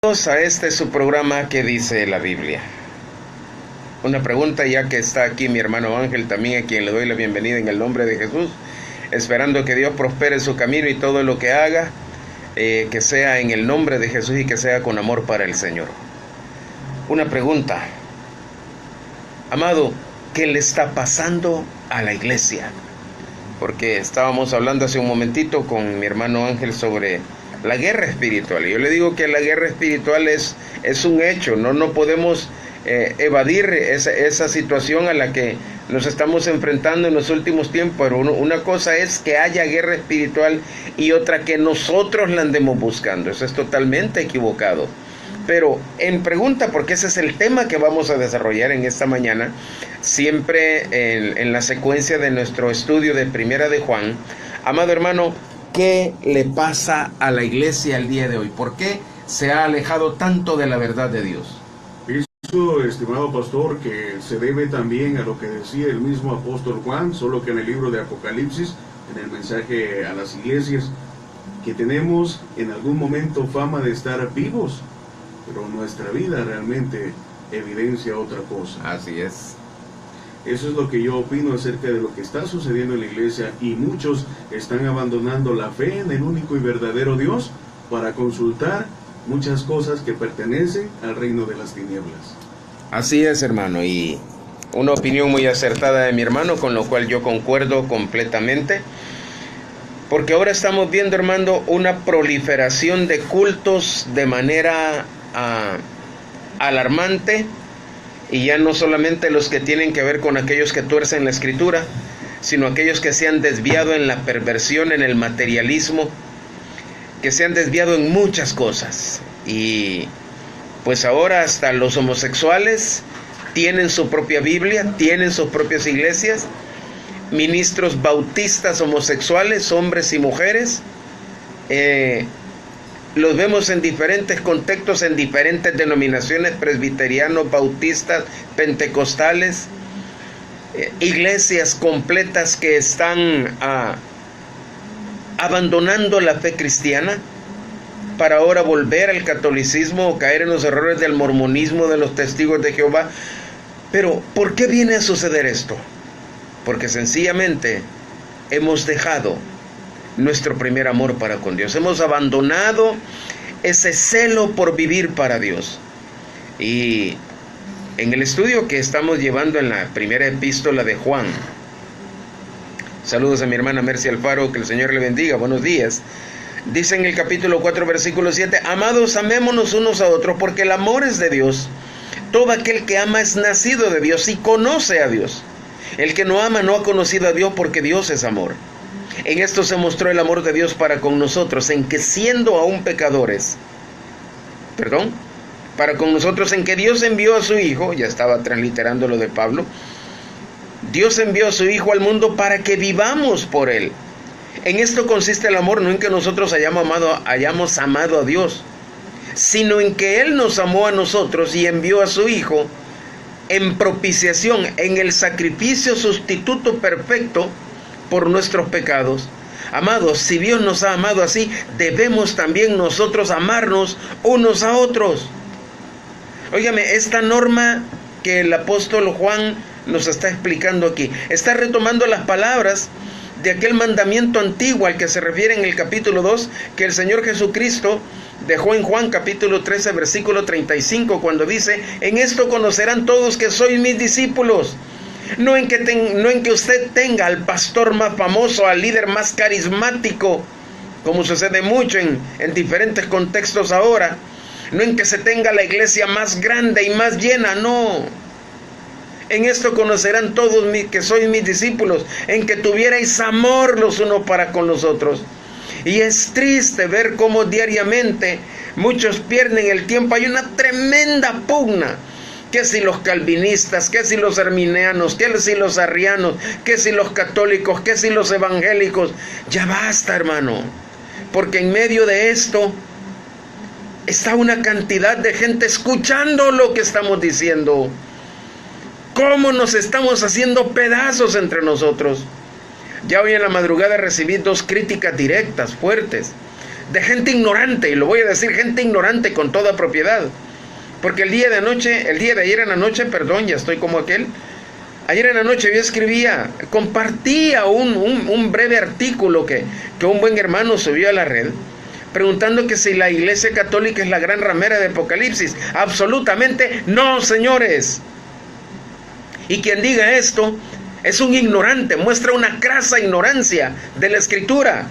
A este es su programa que dice la Biblia. Una pregunta, ya que está aquí mi hermano Ángel, también a quien le doy la bienvenida en el nombre de Jesús, esperando que Dios prospere su camino y todo lo que haga, que sea en el nombre de Jesús y que sea con amor para el Señor. Una pregunta, amado, ¿qué le está pasando a la iglesia? Porque estábamos hablando hace un momentito con mi hermano Ángel sobre la guerra espiritual. Yo le digo que la guerra espiritual es un hecho, no podemos evadir esa situación a la que nos estamos enfrentando en los últimos tiempos. Pero una cosa es que haya guerra espiritual y otra que nosotros la andemos buscando. Eso es totalmente equivocado. Pero en pregunta, porque ese es el tema que vamos a desarrollar en esta mañana, siempre en la secuencia de nuestro estudio de Primera de Juan, amado hermano, ¿qué le pasa a la iglesia el día de hoy? ¿Por qué se ha alejado tanto de la verdad de Dios? Pienso, estimado pastor, que se debe también a lo que decía el mismo apóstol Juan, solo que en el libro de Apocalipsis, en el mensaje a las iglesias, que tenemos en algún momento fama de estar vivos, pero nuestra vida realmente evidencia otra cosa. Así es. Eso es lo que yo opino acerca de lo que está sucediendo en la iglesia, y muchos están abandonando la fe en el único y verdadero Dios para consultar muchas cosas que pertenecen al reino de las tinieblas. Así es, hermano, y una opinión muy acertada de mi hermano, con lo cual yo concuerdo completamente, porque ahora estamos viendo, hermano, una proliferación de cultos de manera alarmante. Y ya no solamente los que tienen que ver con aquellos que tuercen la escritura, sino aquellos que se han desviado en la perversión, en el materialismo, que se han desviado en muchas cosas. Y pues ahora hasta los homosexuales tienen su propia Biblia, tienen sus propias iglesias, ministros bautistas homosexuales, hombres y mujeres. Los vemos en diferentes contextos, en diferentes denominaciones, presbiterianos, bautistas, pentecostales, iglesias completas que están abandonando la fe cristiana para ahora volver al catolicismo o caer en los errores del mormonismo, de los testigos de Jehová. Pero, ¿por qué viene a suceder esto? Porque sencillamente hemos dejado nuestro primer amor para con Dios. Hemos abandonado ese celo por vivir para Dios. Y en el estudio que estamos llevando en la primera epístola de Juan, saludos a mi hermana Mercy Alfaro, que el Señor le bendiga, buenos días. Dice en el capítulo 4, versículo 7, amados, amémonos unos a otros, porque el amor es de Dios. Todo aquel que ama es nacido de Dios y conoce a Dios. El que no ama no ha conocido a Dios, porque Dios es amor. En esto se mostró el amor de Dios para con nosotros, en que siendo aún pecadores, para con nosotros, en que Dios envió a su Hijo, ya estaba transliterando lo de Pablo, Dios envió a su Hijo al mundo para que vivamos por Él. En esto consiste el amor, no en que nosotros hayamos amado a Dios, sino en que Él nos amó a nosotros y envió a su Hijo en propiciación, en el sacrificio sustituto perfecto por nuestros pecados. Amados, si Dios nos ha amado así, debemos también nosotros amarnos unos a otros. Óigame, esta norma que el apóstol Juan nos está explicando aquí, está retomando las palabras de aquel mandamiento antiguo al que se refiere en el capítulo 2, que el Señor Jesucristo dejó en Juan capítulo 13, versículo 35, cuando dice, en esto conocerán todos que sois mis discípulos. No en que usted tenga al pastor más famoso, al líder más carismático, como sucede mucho en diferentes contextos ahora. No en que se tenga la iglesia más grande y más llena, no. En esto conocerán todos que sois mis discípulos, en que tuvierais amor los unos para con los otros. Y es triste ver cómo diariamente muchos pierden el tiempo. Hay una tremenda pugna. ¿Qué si los calvinistas? ¿Qué si los arminianos? ¿Qué si los arrianos? ¿Qué si los católicos? ¿Qué si los evangélicos? Ya basta, hermano. Porque en medio de esto está una cantidad de gente escuchando lo que estamos diciendo. ¿Cómo nos estamos haciendo pedazos entre nosotros? Ya hoy en la madrugada recibí 2 críticas directas, fuertes. de gente ignorante, y lo voy a decir, gente ignorante con toda propiedad. Porque el día de ayer en la noche, perdón, ya estoy como aquel. Ayer en la noche yo compartía un breve artículo que un buen hermano subió a la red, preguntando que si la Iglesia Católica es la gran ramera de Apocalipsis. Absolutamente no, señores. Y quien diga esto es un ignorante, muestra una crasa ignorancia de la Escritura.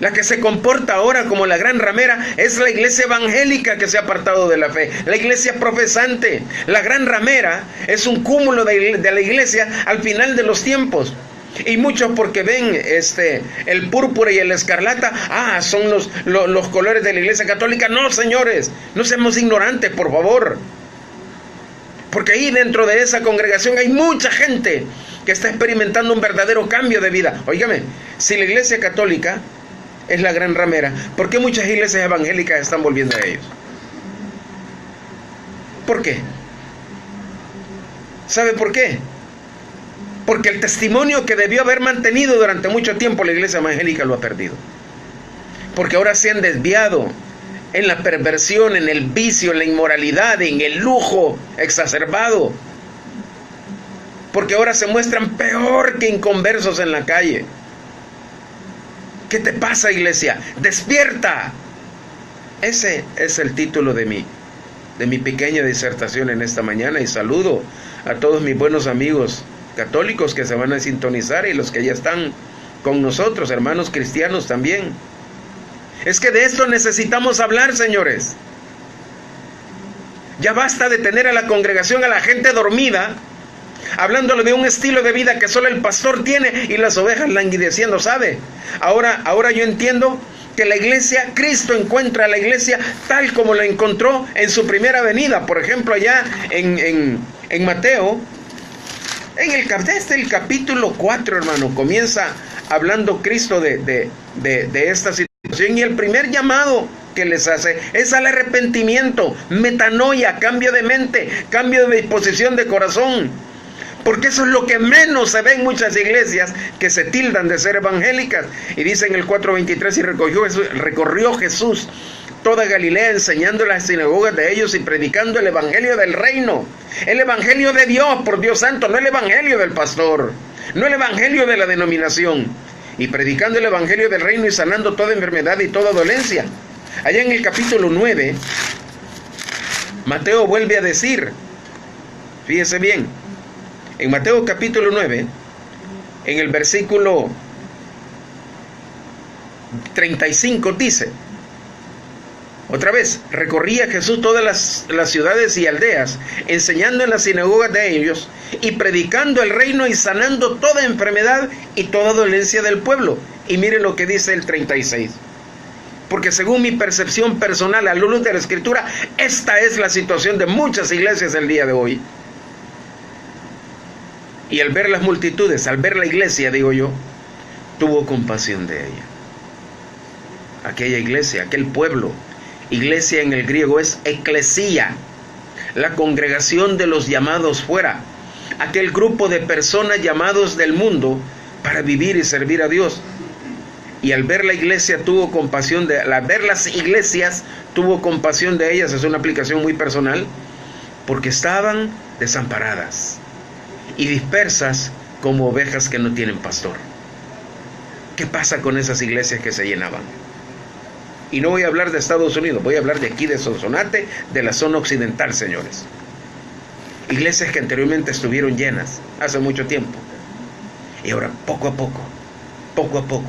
La que se comporta ahora como la gran ramera es la iglesia evangélica que se ha apartado de la fe, la iglesia profesante. La gran ramera es un cúmulo de la iglesia al final de los tiempos. Y muchos porque ven el púrpura y el escarlata, son los colores de la Iglesia Católica. No, señores, no seamos ignorantes, por favor. Porque ahí dentro de esa congregación hay mucha gente que está experimentando un verdadero cambio de vida. Óigame, si la Iglesia Católica es la gran ramera, ¿por qué muchas iglesias evangélicas están volviendo a ellos? ¿Por qué? ¿Sabe por qué? Porque el testimonio que debió haber mantenido durante mucho tiempo la iglesia evangélica lo ha perdido. Porque ahora se han desviado en la perversión, en el vicio, en la inmoralidad, en el lujo exacerbado. Porque ahora se muestran peor que inconversos en la calle. ¿Qué te pasa, iglesia? ¡Despierta! Ese es el título de mi pequeña disertación en esta mañana, y saludo a todos mis buenos amigos católicos que se van a sintonizar y los que ya están con nosotros, hermanos cristianos también. Es que de esto necesitamos hablar, señores. Ya basta de tener a la congregación, a la gente dormida, hablándole de un estilo de vida que solo el pastor tiene y las ovejas languideciendo, ¿sabe? Ahora yo entiendo que la iglesia, Cristo encuentra a la iglesia tal como la encontró en su primera venida. Por ejemplo, allá en Mateo, el capítulo 4, hermano, comienza hablando Cristo de esta situación, y el primer llamado que les hace es al arrepentimiento, metanoia, cambio de mente, cambio de disposición de corazón. Porque eso es lo que menos se ve en muchas iglesias que se tildan de ser evangélicas. Y dice en el 4:23, y recorrió Jesús toda Galilea, enseñando en las sinagogas de ellos y predicando el evangelio del reino. El evangelio de Dios, por Dios santo, no el evangelio del pastor, no el evangelio de la denominación. Y predicando el evangelio del reino y sanando toda enfermedad y toda dolencia. Allá en el capítulo 9, Mateo vuelve a decir, fíjese bien, en Mateo capítulo 9, en el versículo 35 dice, otra vez, recorría Jesús todas las ciudades y aldeas, enseñando en las sinagogas de ellos y predicando el reino y sanando toda enfermedad y toda dolencia del pueblo. Y mire lo que dice el 36. Porque según mi percepción personal, a la luz de la Escritura, esta es la situación de muchas iglesias el día de hoy. Y al ver las multitudes, al ver la iglesia, digo yo, tuvo compasión de ella. Aquella iglesia, aquel pueblo. Iglesia en el griego es eclesía, la congregación de los llamados fuera, aquel grupo de personas llamados del mundo para vivir y servir a Dios. Y al ver la iglesia tuvo compasión al ver las iglesias tuvo compasión de ellas. Es una aplicación muy personal, porque estaban desamparadas y dispersas como ovejas que no tienen pastor. ¿Qué pasa con esas iglesias que se llenaban? Y no voy a hablar de Estados Unidos, voy a hablar de aquí, de Sonsonate, de la zona occidental, señores. Iglesias que anteriormente estuvieron llenas hace mucho tiempo, y ahora poco a poco,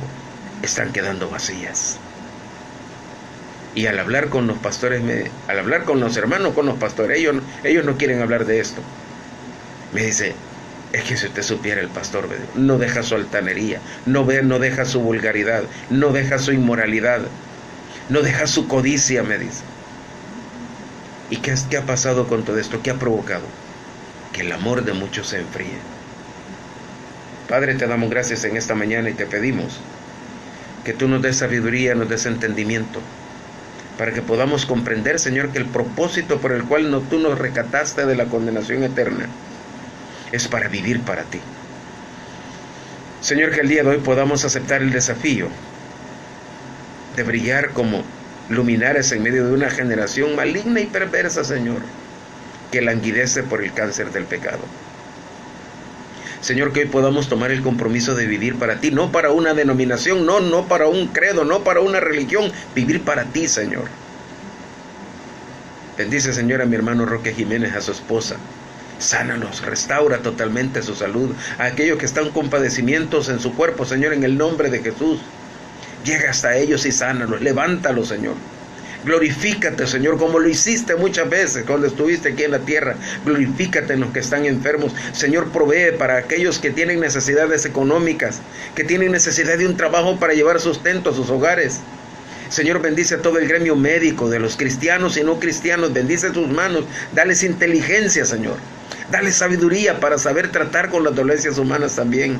están quedando vacías. Y al hablar con los pastores, al hablar con los hermanos, con los pastores, ellos no quieren hablar de esto. Me dice, es que si usted supiera, el pastor no deja su altanería, no deja su vulgaridad, no deja su inmoralidad, no deja su codicia, me dice. ¿Y qué ha pasado con todo esto? ¿Qué ha provocado? Que el amor de muchos se enfríe. Padre, te damos gracias en esta mañana y te pedimos que tú nos des sabiduría, nos des entendimiento, para que podamos comprender, Señor, que el propósito por el cual tú nos rescataste de la condenación eterna es para vivir para ti. Señor, que el día de hoy podamos aceptar el desafío de brillar como luminares en medio de una generación maligna y perversa, Señor, que languidece por el cáncer del pecado. Señor, que hoy podamos tomar el compromiso de vivir para ti, no para una denominación, no para un credo, no para una religión, vivir para ti, Señor. Bendice, Señor, a mi hermano Roque Jiménez, a su esposa. Sánalos, restaura totalmente su salud. A aquellos que están con padecimientos en su cuerpo, Señor, en el nombre de Jesús. Llega hasta ellos y sánalos, levántalos, Señor. Glorifícate, Señor, como lo hiciste muchas veces cuando estuviste aquí en la tierra. Glorifícate en los que están enfermos. Señor, provee para aquellos que tienen necesidades económicas, que tienen necesidad de un trabajo para llevar sustento a sus hogares. Señor, bendice a todo el gremio médico, de los cristianos y no cristianos. Bendice tus manos, dales inteligencia, Señor. Dale sabiduría para saber tratar con las dolencias humanas también.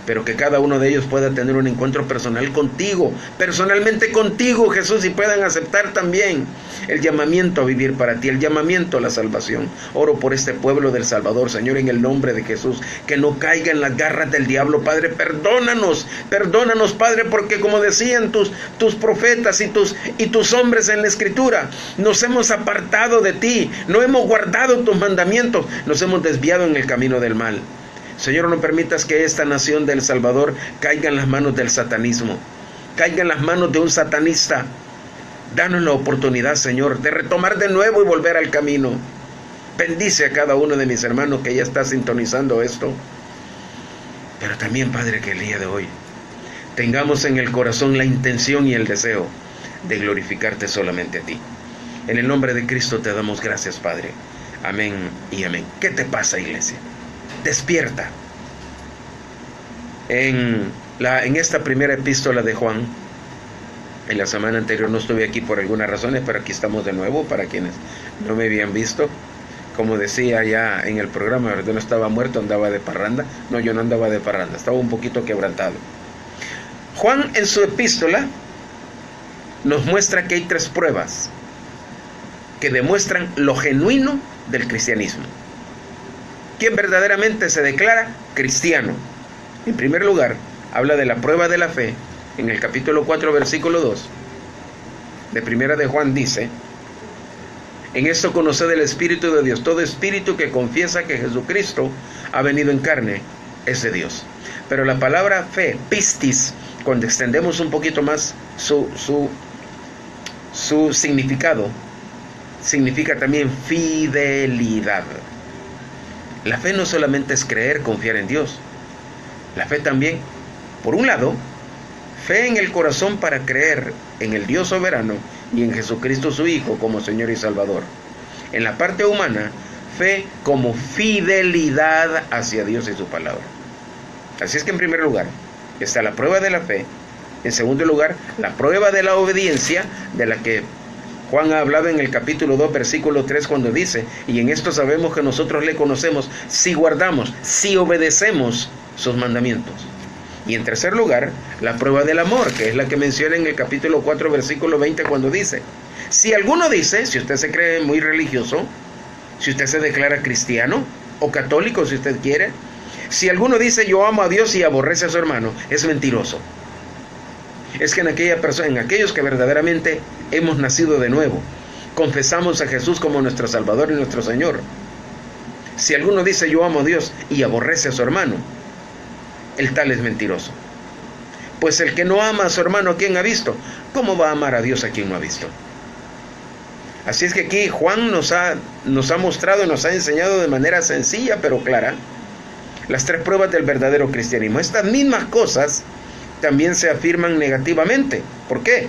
Pero que cada uno de ellos pueda tener un encuentro personal contigo, personalmente contigo, Jesús, y puedan aceptar también el llamamiento a vivir para ti, el llamamiento a la salvación. Oro por este pueblo del Salvador, Señor, en el nombre de Jesús, que no caiga en las garras del diablo. Padre, perdónanos, Padre, porque como decían tus profetas y tus hombres en la Escritura, nos hemos apartado de ti, no hemos guardado tus mandamientos, nos hemos desviado en el camino del mal. Señor, no permitas que esta nación del Salvador caiga en las manos del satanismo, caiga en las manos de un satanista. Danos la oportunidad, Señor, de retomar de nuevo y volver al camino. Bendice a cada uno de mis hermanos que ya está sintonizando esto. Pero también, Padre, que el día de hoy tengamos en el corazón la intención y el deseo de glorificarte solamente a ti. En el nombre de Cristo te damos gracias, Padre. Amén y amén. ¿Qué te pasa, iglesia? Despierta. En esta primera epístola de Juan, en la semana anterior no estuve aquí por algunas razones, pero aquí estamos de nuevo para quienes no me habían visto. Como decía ya en el programa, yo no estaba muerto, andaba de parranda. No, yo no andaba de parranda, estaba un poquito quebrantado. Juan en su epístola nos muestra que hay 3 pruebas que demuestran lo genuino del cristianismo. ¿Quién verdaderamente se declara cristiano? En primer lugar, habla de la prueba de la fe. En el capítulo 4, versículo 2 de primera de Juan dice: en esto conoced el Espíritu de Dios. Todo espíritu que confiesa que Jesucristo ha venido en carne es de Dios. Pero la palabra fe, pistis, cuando extendemos un poquito más su significado, significa también fidelidad. La fe no solamente es creer, confiar en Dios. La fe también, por un lado, fe en el corazón para creer en el Dios soberano y en Jesucristo su Hijo como Señor y Salvador. En la parte humana, fe como fidelidad hacia Dios y su palabra. Así es que en primer lugar está la prueba de la fe. En segundo lugar, la prueba de la obediencia, de la que Juan ha hablado en el capítulo 2, versículo 3, cuando dice: y en esto sabemos que nosotros le conocemos si guardamos, si obedecemos sus mandamientos. Y en tercer lugar, la prueba del amor, que es la que menciona en el capítulo 4, versículo 20, cuando dice: si alguno dice, si usted se cree muy religioso, si usted se declara cristiano o católico, si usted quiere, si alguno dice yo amo a Dios y aborrece a su hermano, es mentiroso. Es que en aquellos que verdaderamente hemos nacido de nuevo, confesamos a Jesús como nuestro Salvador y nuestro Señor. Si alguno dice yo amo a Dios y aborrece a su hermano, el tal es mentiroso. Pues el que no ama a su hermano, ¿a quién ha visto? ¿Cómo va a amar a Dios a quien no ha visto? Así es que aquí Juan nos ha mostrado, nos ha enseñado de manera sencilla pero clara las 3 pruebas del verdadero cristianismo. Estas mismas cosas también se afirman negativamente. ¿Por qué?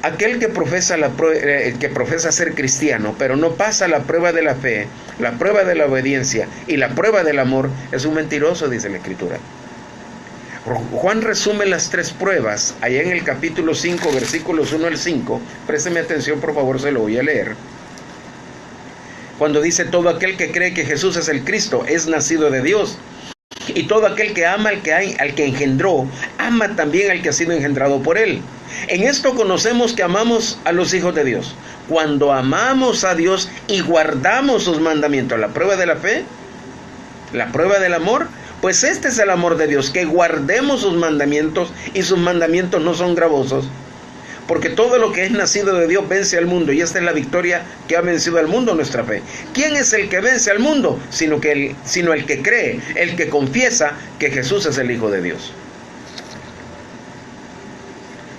Aquel que profesa ser cristiano, pero no pasa la prueba de la fe, la prueba de la obediencia y la prueba del amor, es un mentiroso, dice la Escritura. Juan resume las 3 pruebas allá en el capítulo 5, versículos 1 al 5. Présteme atención, por favor, se lo voy a leer. Cuando dice: todo aquel que cree que Jesús es el Cristo es nacido de Dios. Y todo aquel que ama al que engendró, ama también al que ha sido engendrado por él. En esto conocemos que amamos a los hijos de Dios, cuando amamos a Dios y guardamos sus mandamientos. La prueba de la fe, la prueba del amor, pues este es el amor de Dios, que guardemos sus mandamientos, y sus mandamientos no son gravosos, porque todo lo que es nacido de Dios vence al mundo, y esta es la victoria que ha vencido al mundo, nuestra fe. ¿Quién es el que vence al mundo? Sino el que cree, el que confiesa que Jesús es el Hijo de Dios.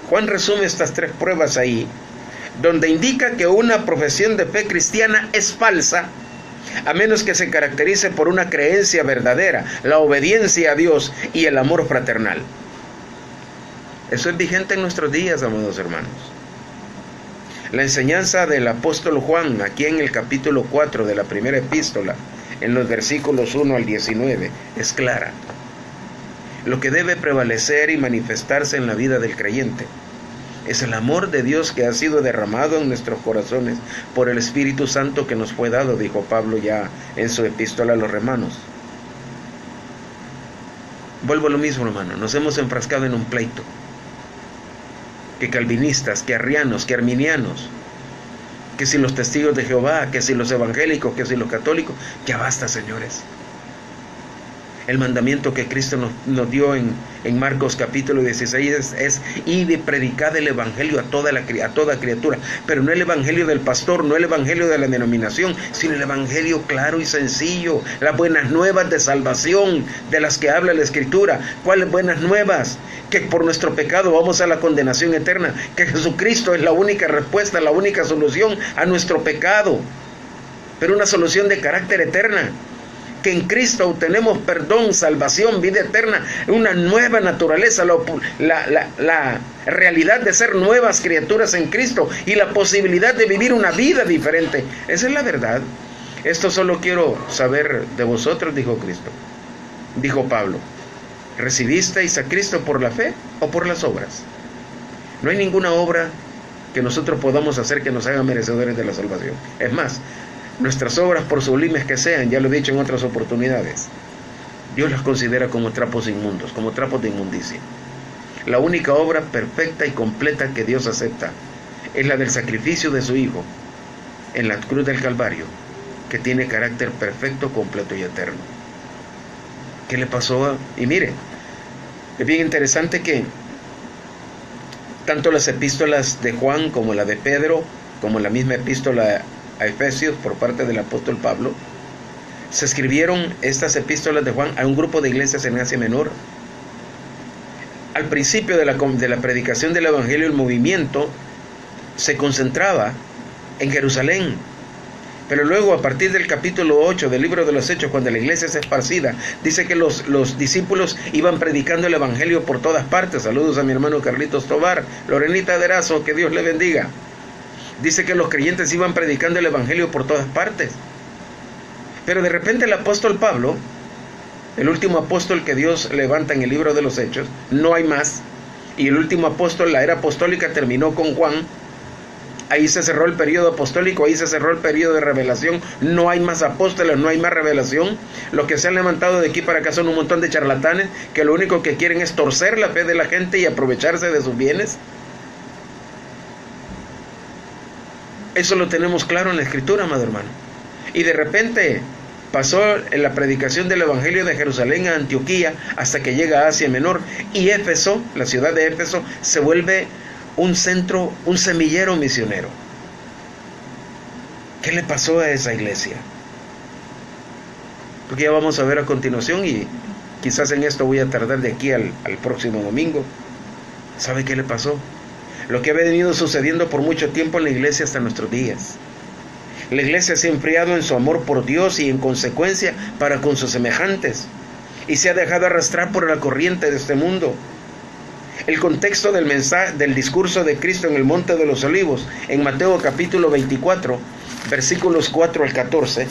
Juan resume estas 3 pruebas ahí, donde indica que una profesión de fe cristiana es falsa, a menos que se caracterice por una creencia verdadera, la obediencia a Dios y el amor fraternal. Eso es vigente en nuestros días, amados hermanos. La enseñanza del apóstol Juan, aquí en el capítulo 4 de la primera epístola, en los versículos 1 al 19, es clara. Lo que debe prevalecer y manifestarse en la vida del creyente es el amor de Dios que ha sido derramado en nuestros corazones por el Espíritu Santo que nos fue dado, dijo Pablo ya en su epístola a los Romanos. Vuelvo a lo mismo, hermano, nos hemos enfrascado en un pleito. Que calvinistas, que arrianos, que arminianos, que si los testigos de Jehová, que si los evangélicos, que si los católicos. Ya basta, señores. El mandamiento que Cristo nos dio en Marcos capítulo 16 es ir y predicar el evangelio a toda criatura, pero no el evangelio del pastor, no el evangelio de la denominación, sino el evangelio claro y sencillo, las buenas nuevas de salvación de las que habla la Escritura. ¿Cuáles buenas nuevas? Que por nuestro pecado vamos a la condenación eterna, que Jesucristo es la única respuesta, la única solución a nuestro pecado, pero una solución de carácter eterna. Que en Cristo obtenemos perdón, salvación, vida eterna, una nueva naturaleza, la realidad de ser nuevas criaturas en Cristo y la posibilidad de vivir una vida diferente. Esa es la verdad. Esto solo quiero saber de vosotros, dijo Cristo. Dijo Pablo, ¿recibisteis a Cristo por la fe o por las obras? No hay ninguna obra que nosotros podamos hacer que nos haga merecedores de la salvación. Es más, nuestras obras, por sublimes que sean, ya lo he dicho en otras oportunidades, Dios las considera como trapos inmundos, como trapos de inmundicia. La única obra perfecta y completa que Dios acepta es la del sacrificio de su Hijo en la cruz del Calvario, que tiene carácter perfecto, completo y eterno. ¿Qué le pasó? Y mire, es bien interesante que tanto las epístolas de Juan como la de Pedro, como la misma epístola a Efesios por parte del apóstol Pablo, se escribieron estas epístolas de Juan a un grupo de iglesias en Asia Menor. Al principio de la predicación del evangelio, el movimiento se concentraba en Jerusalén, pero luego, a partir del capítulo 8 del libro de los Hechos, cuando la iglesia es esparcida, dice que los discípulos iban predicando el evangelio por todas partes. Saludos a mi hermano Carlitos Tobar, Lorenita Derazo, que Dios le bendiga. Dice que los creyentes iban predicando el evangelio por todas partes. Pero de repente el apóstol Pablo, el último apóstol que Dios levanta en el libro de los Hechos, no hay más, y el último apóstol, la era apostólica terminó con Juan. Ahí se cerró el periodo apostólico, ahí se cerró el periodo de revelación. No hay más apóstoles, no hay más revelación. Los que se han levantado de aquí para acá son un montón de charlatanes que lo único que quieren es torcer la fe de la gente y aprovecharse de sus bienes. Eso lo tenemos claro en la Escritura, amado hermano. Y de repente pasó en la predicación del Evangelio de Jerusalén a Antioquía hasta que llega a Asia Menor. Y Éfeso, la ciudad de Éfeso, se vuelve un centro, un semillero misionero. ¿Qué le pasó a esa iglesia? Porque ya vamos a ver a continuación, y quizás en esto voy a tardar de aquí al próximo domingo. ¿Sabe qué le pasó? Lo que ha venido sucediendo por mucho tiempo en la iglesia hasta nuestros días. La iglesia se ha enfriado en su amor por Dios y en consecuencia para con sus semejantes, y se ha dejado arrastrar por la corriente de este mundo. El contexto del mensaje, del discurso de Cristo en el Monte de los Olivos, en Mateo capítulo 24, versículos 4 al 14,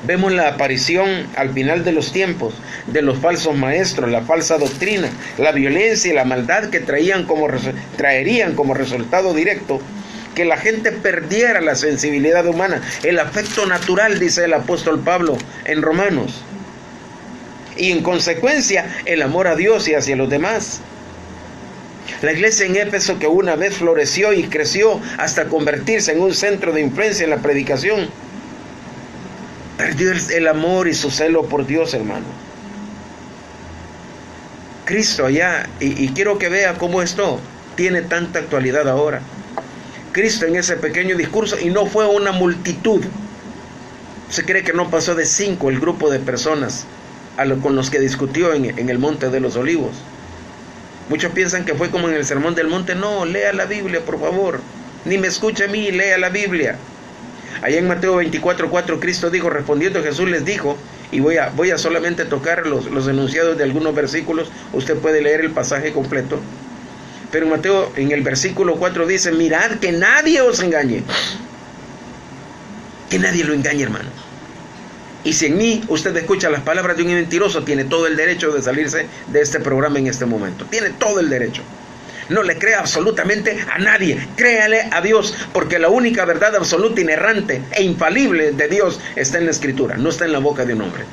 vemos la aparición al final de los tiempos de los falsos maestros, la falsa doctrina, la violencia y la maldad que traerían como resultado directo que la gente perdiera la sensibilidad humana, el afecto natural, dice el apóstol Pablo en Romanos, y en consecuencia el amor a Dios y hacia los demás. La iglesia en Éfeso, que una vez floreció y creció hasta convertirse en un centro de influencia en la predicación, perdió el amor y su celo por Dios, hermano. Cristo allá, y quiero que vea cómo esto tiene tanta actualidad ahora. Cristo en ese pequeño discurso, y no fue una multitud. Se cree que no pasó de 5 el grupo de personas con los que discutió en el Monte de los Olivos. Muchos piensan que fue como en el Sermón del Monte. No, lea la Biblia, por favor. Ni me escuche a mí, lea la Biblia. Allá en Mateo 24:4, Cristo dijo, respondiendo Jesús les dijo, y voy a solamente tocar los enunciados de algunos versículos. Usted puede leer el pasaje completo. Pero en Mateo, en el versículo 4 dice, mirad que nadie os engañe. Que nadie lo engañe, hermano. Y si en mí usted escucha las palabras de un mentiroso, tiene todo el derecho de salirse de este programa en este momento. Tiene todo el derecho. No le crea absolutamente a nadie. Créale a Dios, porque la única verdad absoluta, inerrante e infalible de Dios está en la Escritura, no está en la boca de un hombre.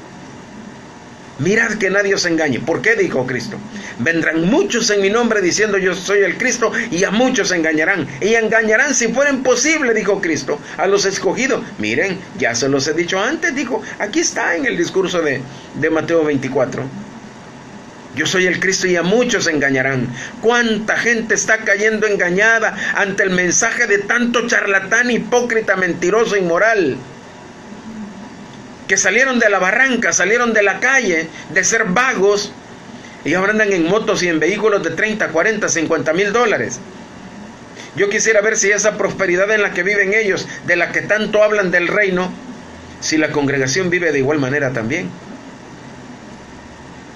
Mirad que nadie os engañe. ¿Por qué dijo Cristo? Vendrán muchos en mi nombre diciendo yo soy el Cristo, y a muchos engañarán. Y engañarán, si fuera imposible, dijo Cristo, a los escogidos. Miren, ya se los he dicho antes, dijo. Aquí está en el discurso de Mateo 24. Yo soy el Cristo y a muchos engañarán. ¿Cuánta gente está cayendo engañada ante el mensaje de tanto charlatán, hipócrita, mentiroso, inmoral? Que salieron de la barranca, salieron de la calle, de ser vagos, y ahora andan en motos y en vehículos de 30, 40, 50 mil dólares. Yo quisiera ver si esa prosperidad en la que viven ellos, de la que tanto hablan del reino, si la congregación vive de igual manera también.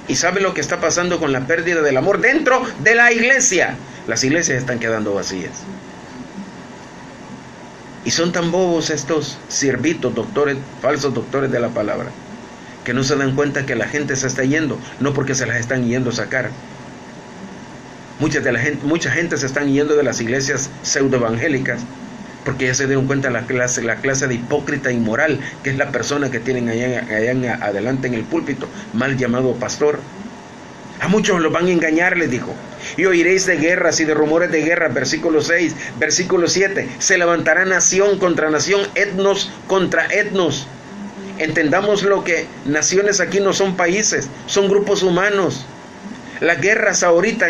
¿Y sabe lo que está pasando con la pérdida del amor dentro de la iglesia? Las iglesias están quedando vacías. Y son tan bobos estos siervitos, doctores, falsos doctores de la palabra, que no se dan cuenta que la gente se está yendo, no porque se las están yendo a sacar. Mucha gente se están yendo de las iglesias pseudoevangélicas, porque ya se dieron cuenta la clase de hipócrita inmoral que es la persona que tienen allá adelante en el púlpito, mal llamado pastor. A muchos los van a engañar, les dijo. Y oiréis de guerras y de rumores de guerra, versículo 6, versículo 7. Se levantará nación contra nación, etnos contra etnos. Entendamos lo que naciones aquí no son países, son grupos humanos. Las guerras ahorita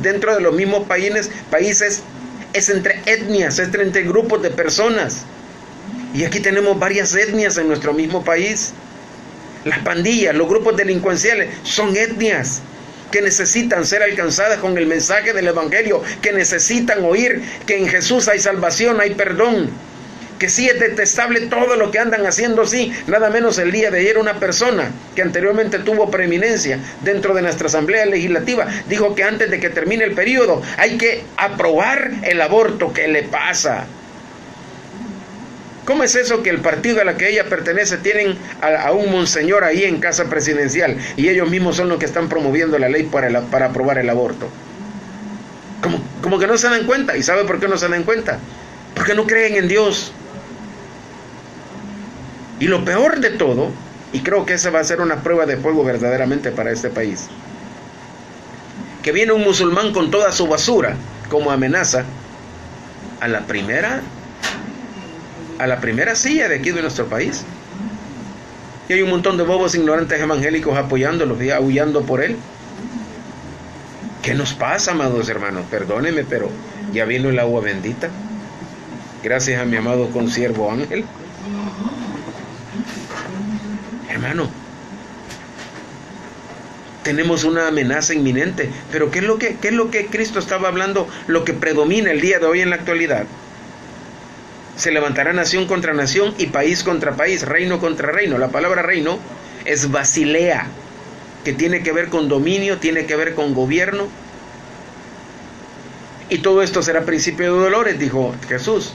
dentro de los mismos países es entre etnias, es entre grupos de personas. Y aquí tenemos varias etnias en nuestro mismo país. Las pandillas, los grupos delincuenciales son etnias que necesitan ser alcanzadas con el mensaje del evangelio, que necesitan oír que en Jesús hay salvación, hay perdón, que sí es detestable todo lo que andan haciendo. Sí, nada menos el día de ayer una persona que anteriormente tuvo preeminencia dentro de nuestra asamblea legislativa dijo que antes de que termine el periodo hay que aprobar el aborto. ¿Qué le pasa? ¿Cómo es eso que el partido a la que ella pertenece tienen a un monseñor ahí en casa presidencial y ellos mismos son los que están promoviendo la ley para aprobar el aborto? Como que no se dan cuenta. ¿Y sabe por qué no se dan cuenta? Porque no creen en Dios. Y lo peor de todo, y creo que esa va a ser una prueba de fuego verdaderamente para este país, que viene un musulmán con toda su basura como amenaza a la primera silla de aquí de nuestro país. Y hay un montón de bobos ignorantes evangélicos apoyándolos y aullando por él. ¿Qué nos pasa, amados hermanos? Perdónenme, pero ya vino el agua bendita. Gracias a mi amado consiervo Ángel. Hermano, tenemos una amenaza inminente. Pero ¿qué es lo que Cristo estaba hablando? Lo que predomina el día de hoy en la actualidad. Se levantará nación contra nación y país contra país, reino contra reino. La palabra reino es basilea, que tiene que ver con dominio, tiene que ver con gobierno. Y todo esto será principio de dolores, dijo Jesús.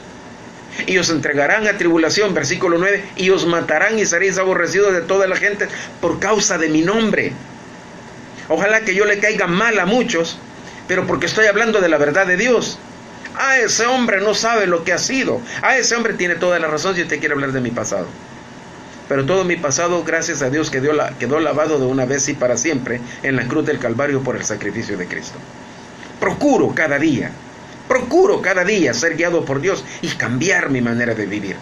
Y os entregarán a tribulación, versículo 9, y os matarán y seréis aborrecidos de toda la gente por causa de mi nombre. Ojalá que yo le caiga mal a muchos, pero porque estoy hablando de la verdad de Dios. Ese hombre no sabe lo que ha sido. Ese hombre tiene toda la razón si usted quiere hablar de mi pasado. Pero todo mi pasado, gracias a Dios, quedó lavado de una vez y para siempre en la cruz del Calvario por el sacrificio de Cristo. Procuro cada día ser guiado por Dios y cambiar mi manera de vivir.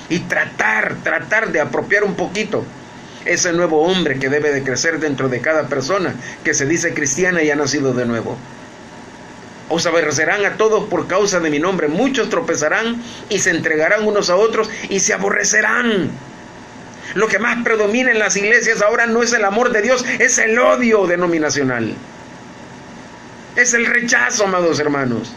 Y tratar de apropiar un poquito ese nuevo hombre que debe de crecer dentro de cada persona que se dice cristiana y ha nacido de nuevo. Os aborrecerán a todos por causa de mi nombre. Muchos tropezarán y se entregarán unos a otros y se aborrecerán. Lo que más predomina en las iglesias ahora no es el amor de Dios, es el odio denominacional. Es el rechazo, amados hermanos.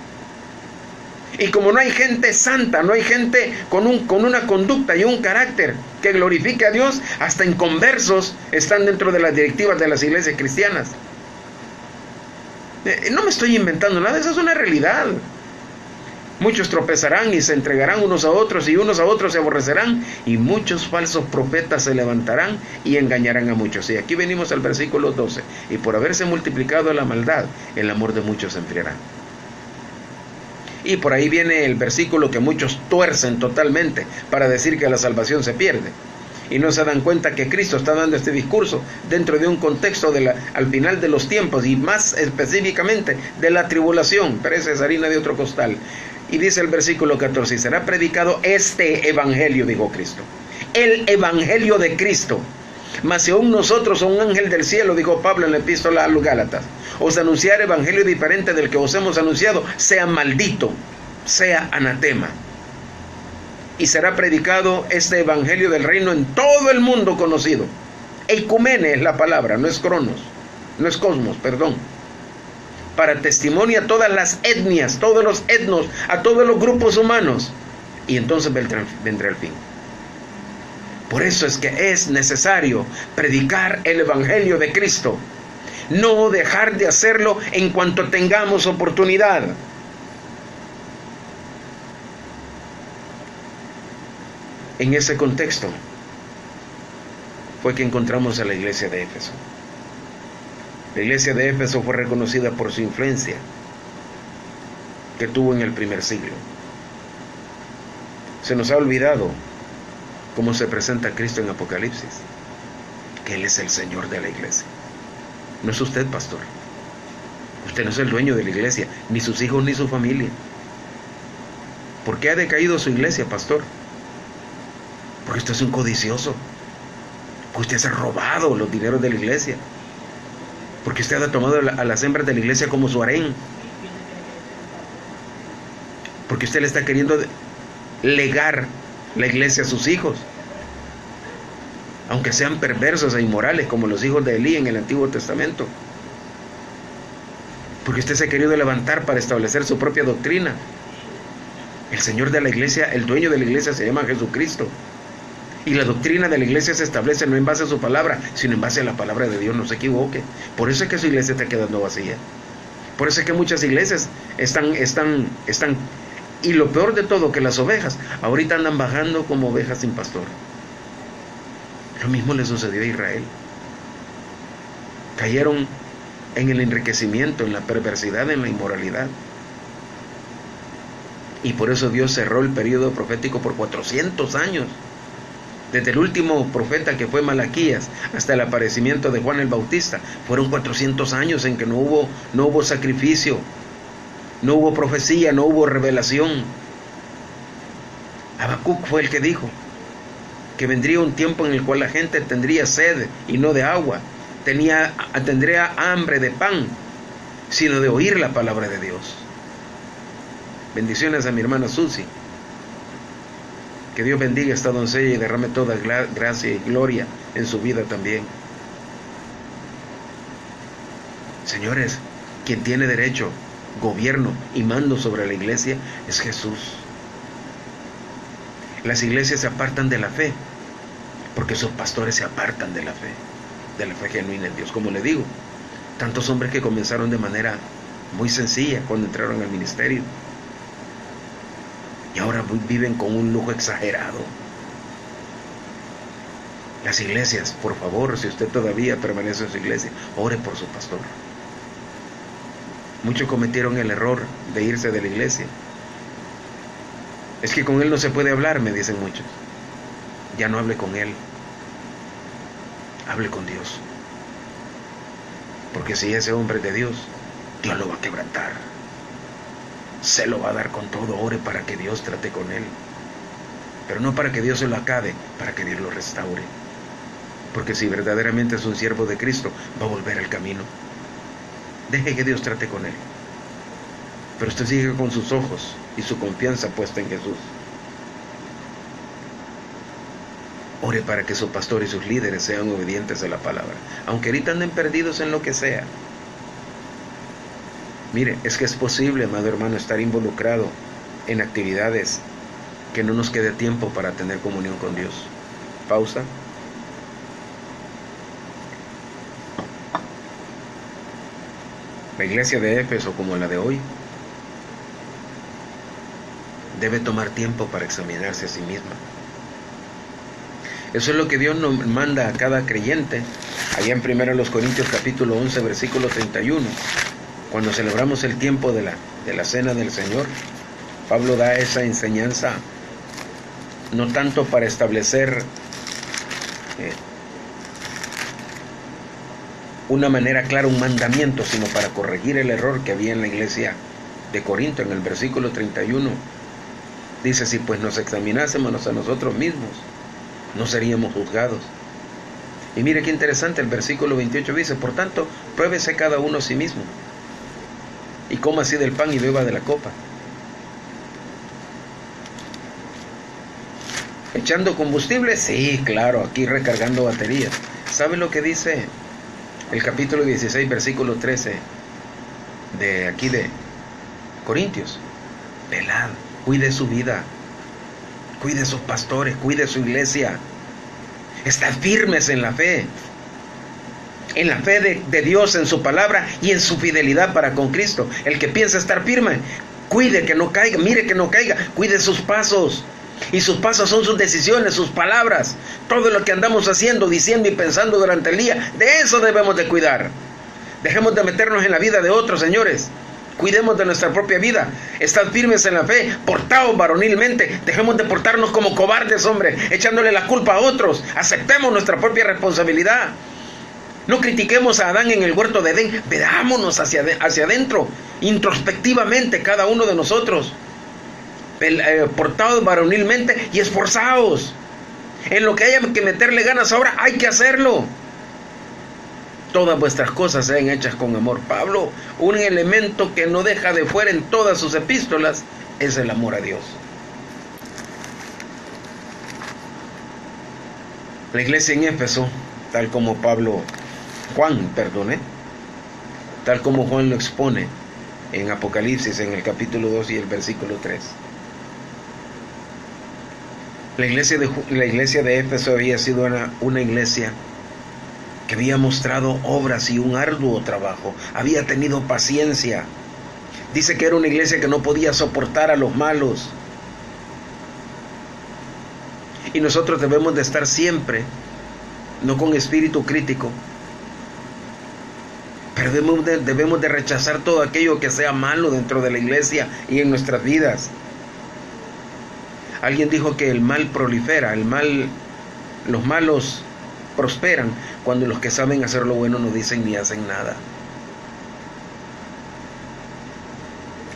Y como no hay gente santa, no hay gente con una conducta y un carácter que glorifique a Dios, hasta inconversos están dentro de las directivas de las iglesias cristianas. No me estoy inventando nada, esa es una realidad. Muchos tropezarán y se entregarán unos a otros, y unos a otros se aborrecerán, y muchos falsos profetas se levantarán y engañarán a muchos. Y aquí venimos al versículo 12. Y por haberse multiplicado la maldad, el amor de muchos se enfriará. Y por ahí viene el versículo que muchos tuercen totalmente para decir que la salvación se pierde. Y no se dan cuenta que Cristo está dando este discurso dentro de un contexto al final de los tiempos, y más específicamente de la tribulación. Pero esa es harina de otro costal. Y dice el versículo 14, y será predicado este evangelio, dijo Cristo, el evangelio de Cristo. Mas si aún nosotros, o un ángel del cielo, dijo Pablo en la epístola a los Gálatas, os anunciar evangelio diferente del que os hemos anunciado, sea maldito, sea anatema. Y será predicado este evangelio del reino en todo el mundo conocido. Eicumene es la palabra, no es cosmos, perdón. Para testimonio a todas las etnias, todos los etnos, a todos los grupos humanos. Y entonces vendrá el fin. Por eso es que es necesario predicar el evangelio de Cristo. No dejar de hacerlo en cuanto tengamos oportunidad. En ese contexto fue que encontramos a la iglesia de Éfeso. La iglesia de Éfeso fue reconocida por su influencia que tuvo en el primer siglo. Se nos ha olvidado cómo se presenta Cristo en Apocalipsis, que Él es el Señor de la iglesia. No es usted, pastor. Usted no es el dueño de la iglesia, ni sus hijos ni su familia. ¿Por qué ha decaído su iglesia, pastor? Porque usted es un codicioso. Porque usted se ha robado los dineros de la iglesia. Porque usted ha tomado a las hembras de la iglesia como su harén. Porque usted le está queriendo legar la iglesia a sus hijos, aunque sean perversos e inmorales como los hijos de Elí en el Antiguo Testamento. Porque usted se ha querido levantar para establecer su propia doctrina. El Señor de la iglesia, el dueño de la iglesia, se llama Jesucristo. Y la doctrina de la iglesia se establece no en base a su palabra, sino en base a la palabra de Dios. No se equivoque. Por eso es que su iglesia está quedando vacía. Por eso es que muchas iglesias están. Y lo peor de todo, que las ovejas ahorita andan bajando como ovejas sin pastor. Lo mismo le sucedió a Israel. Cayeron en el enriquecimiento, en la perversidad, en la inmoralidad. Y por eso Dios cerró el periodo profético por 400 años. Desde el último profeta, que fue Malaquías, hasta el aparecimiento de Juan el Bautista, fueron 400 años en que no hubo sacrificio, no hubo profecía, no hubo revelación. Habacuc fue el que dijo que vendría un tiempo en el cual la gente tendría sed y no de agua, tendría hambre de pan, sino de oír la palabra de Dios. Bendiciones a mi hermana Susi. Que Dios bendiga a esta doncella y derrame toda gracia y gloria en su vida también. Señores, quien tiene derecho, gobierno y mando sobre la iglesia es Jesús. Las iglesias se apartan de la fe porque sus pastores se apartan de la fe genuina en Dios. Como le digo, tantos hombres que comenzaron de manera muy sencilla cuando entraron al ministerio y ahora viven con un lujo exagerado. Las iglesias, por favor, si usted todavía permanece en su iglesia, ore por su pastor. Muchos cometieron el error de irse de la iglesia. Es que con él no se puede hablar, me dicen muchos. Ya no hable con él. Hable con Dios. Porque si ese hombre es de Dios, Dios lo va a quebrantar. Se lo va a dar con todo. Ore para que Dios trate con él. Pero no para que Dios se lo acabe, para que Dios lo restaure. Porque si verdaderamente es un siervo de Cristo, va a volver al camino. Deje que Dios trate con él. Pero usted sigue con sus ojos y su confianza puesta en Jesús. Ore para que su pastor y sus líderes sean obedientes a la palabra, aunque ahorita anden perdidos en lo que sea. Mire, es que es posible, amado hermano, estar involucrado en actividades que no nos quede tiempo para tener comunión con Dios. Pausa. La iglesia de Éfeso, como la de hoy, debe tomar tiempo para examinarse a sí misma. Eso es lo que Dios nos manda a cada creyente. Allá en 1 Corintios capítulo 11, versículo 31, cuando celebramos el tiempo de la cena del Señor, Pablo da esa enseñanza, no tanto para establecer una manera clara, un mandamiento, sino para corregir el error que había en la iglesia de Corinto. En el versículo 31 dice: si pues nos examinásemos a nosotros mismos, no seríamos juzgados. Y mire qué interesante, el versículo 28 dice: por tanto, pruébese cada uno a sí mismo, y coma así del pan y beba de la copa, echando combustible. Sí, claro, aquí recargando baterías. ¿Sabe lo que dice el capítulo 16, versículo 13 de aquí de Corintios? Velad, cuide su vida, cuide sus pastores, cuide su iglesia. Estad firmes en la fe de Dios, en su palabra y en su fidelidad para con Cristo. El que piensa estar firme, cuide que no caiga, mire que no caiga, cuide sus pasos. Y sus pasos son sus decisiones, sus palabras. Todo lo que andamos haciendo, diciendo y pensando durante el día, de eso debemos de cuidar. Dejemos de meternos en la vida de otros, señores. Cuidemos de nuestra propia vida. Estad firmes en la fe, portaos varonilmente. Dejemos de portarnos como cobardes, hombre, echándole la culpa a otros. Aceptemos nuestra propia responsabilidad. No critiquemos a Adán en el huerto de Edén. Veámonos hacia adentro, introspectivamente, cada uno de nosotros. Portaos varonilmente y esforzaos. En lo que haya que meterle ganas ahora, hay que hacerlo. Todas vuestras cosas sean hechas con amor. Pablo, un elemento que no deja de fuera en todas sus epístolas, es el amor a Dios. La iglesia en Éfeso, tal como tal como Juan lo expone en Apocalipsis, en el capítulo 2 y el versículo 3. La iglesia de Éfeso había sido una iglesia que había mostrado obras y un arduo trabajo. Había tenido paciencia. Dice que era una iglesia que no podía soportar a los malos. Y nosotros debemos de estar siempre, no con espíritu crítico, pero debemos de rechazar todo aquello que sea malo dentro de la iglesia y en nuestras vidas. Alguien dijo que el mal prolifera, los malos prosperan cuando los que saben hacer lo bueno no dicen ni hacen nada.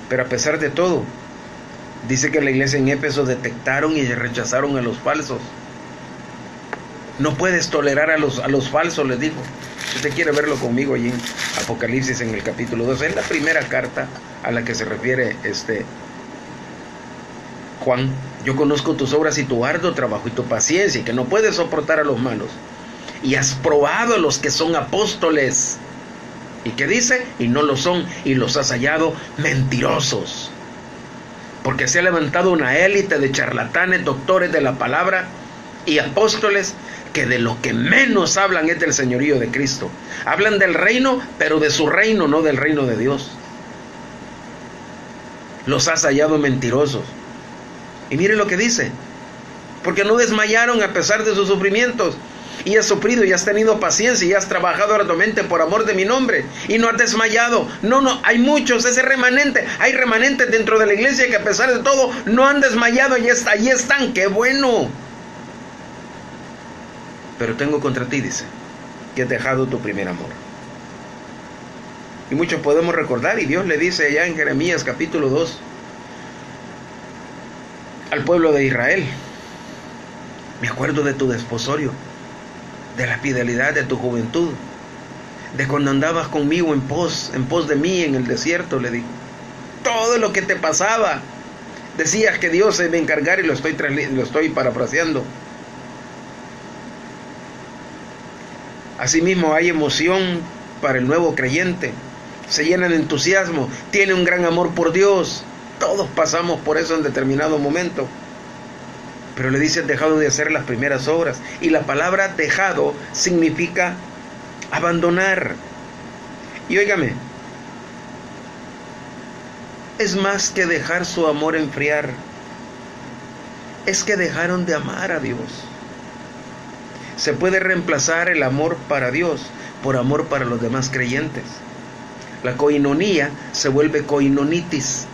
Pero a pesar de todo, dice que la iglesia en Éfeso detectaron y rechazaron a los falsos. No puedes tolerar a los falsos, les dijo. Si usted quiere verlo conmigo allí en Apocalipsis, en el capítulo 2, es la primera carta a la que se refiere Juan. Yo conozco tus obras y tu arduo trabajo y tu paciencia, y que no puedes soportar a los malos. Y has probado a los que son apóstoles. ¿Y qué dice? Y no lo son, y los has hallado mentirosos. Porque se ha levantado una élite de charlatanes, doctores de la palabra y apóstoles, que de lo que menos hablan es del señorío de Cristo. Hablan del reino, pero de su reino, no del reino de Dios. Los has hallado mentirosos. Y mire lo que dice: porque no desmayaron a pesar de sus sufrimientos, y has sufrido y has tenido paciencia y has trabajado arduamente por amor de mi nombre, y no has desmayado. No, hay muchos, ese remanente. Hay remanentes dentro de la iglesia que a pesar de todo no han desmayado, y allí están. ¡Qué bueno! Pero tengo contra ti, dice, que has dejado tu primer amor. Y muchos podemos recordar, y Dios le dice allá en Jeremías capítulo 2 al pueblo de Israel: me acuerdo de tu desposorio, de la fidelidad de tu juventud, de cuando andabas conmigo en pos de mí en el desierto, le digo. todo lo que te pasaba. Decías que Dios se me encargara y lo estoy parafraseando. Asimismo hay emoción para el nuevo creyente. Se llena de entusiasmo, tiene un gran amor por Dios. Todos pasamos por eso en determinado momento. Pero le dicen dejado de hacer las primeras obras. Y la palabra dejado significa abandonar. Y óigame, es más que dejar su amor enfriar. Es que dejaron de amar a Dios. Se puede reemplazar el amor para Dios por amor para los demás creyentes. La coinonía se vuelve coinonitis.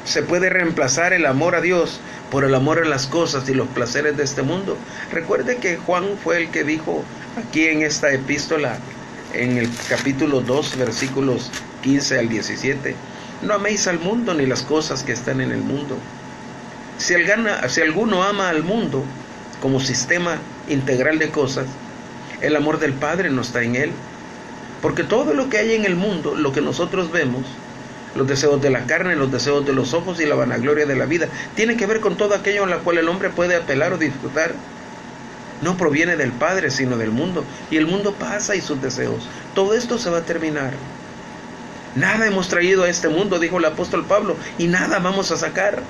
Se puede reemplazar el amor a Dios por el amor a las cosas y los placeres de este mundo. Recuerde que Juan fue el que dijo aquí en esta epístola, en el capítulo 2, versículos 15 al 17, no améis al mundo ni las cosas que están en el mundo. Si alguno ama al mundo como sistema integral de cosas, el amor del Padre no está en él. Porque todo lo que hay en el mundo, lo que nosotros vemos, los deseos de la carne, los deseos de los ojos y la vanagloria de la vida, tiene que ver con todo aquello en la cual el hombre puede apelar o disfrutar. No proviene del Padre, sino del mundo. Y el mundo pasa y sus deseos. Todo esto se va a terminar. Nada hemos traído a este mundo, dijo el apóstol Pablo, y nada vamos a sacar.